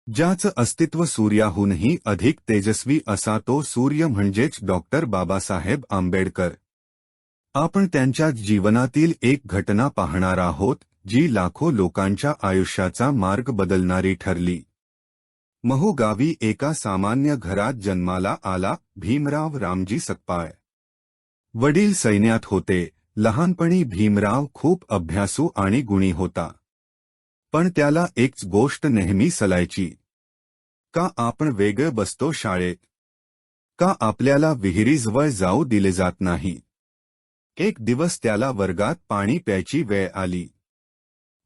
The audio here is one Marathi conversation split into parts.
ज्याचं अस्तित्व सूर्याहूनही अधिक तेजस्वी असा तो सूर्य म्हणजेच डॉक्टर बाबासाहेब आंबेडकर। आपण त्यांच्या जीवनातील एक घटना पाहणार आहोत जी लाखो लोकांच्या आयुष्याचा मार्ग बदलणारी ठरली। महू गावी एका सामान्य घरात जन्माला आला भीमराव रामजी सकपाळ। वडील सैन्यात होते। लहानपणी भीमराव खूप अभ्यासू आणि गुणी होता। पण त्याला एकच गोष्ट नेहमी सलायची, का आपण वेगळे बसतो शाळेत, का आपल्याला विहिरीजवळ जाऊ दिले जात नाही। एक दिवस त्याला वर्गात पाणी प्यायची वेळ आली।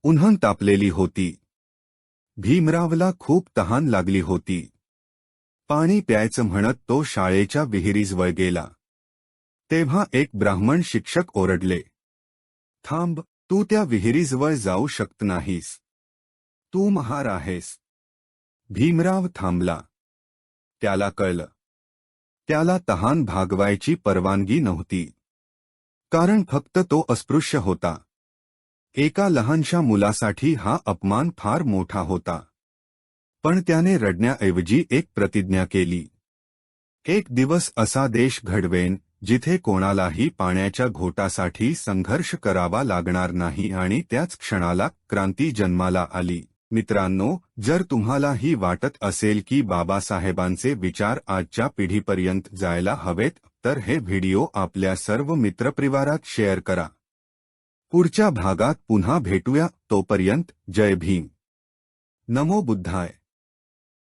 उन्हान तापलेली होती। भीमरावला खूप तहान लागली होती। पाणी प्यायचं म्हणत तो शाळेच्या विहिरीजवळ गेला। तेव्हा एक ब्राह्मण शिक्षक ओरडले, थांब, तू त्या विहिरीजवळ जाऊ शकत नाहीस, तू महार आहेस। भीमराव थांबला। त्याला कळलं, त्याला तहान भागवायची परवानगी नव्हती, कारण फक्त तो अस्पृश्य होता। एका लहानशा मुलासाठी हा अपमान फार मोठा होता। पण त्याने रडण्याऐवजी एक प्रतिज्ञा केली, एक दिवस असा देश घडवेन जिथे कोणालाही पाण्याच्या घोटासाठी संघर्ष करावा लागणार नाही। आणि त्याच क्षणाला क्रांती जन्माला आली। मित्रांनो, जर तुम्हालाही वाटत असेल की बाबासाहेबांचे विचार आजच्या पिढीपर्यंत जायला हवेत, तर हे व्हिडिओ आपल्या सर्व मित्रपरिवारात शेअर करा। पुढच्या भागात पुन्हा भेटूया, तोपर्यंत जय भीम, नमो बुद्धाय।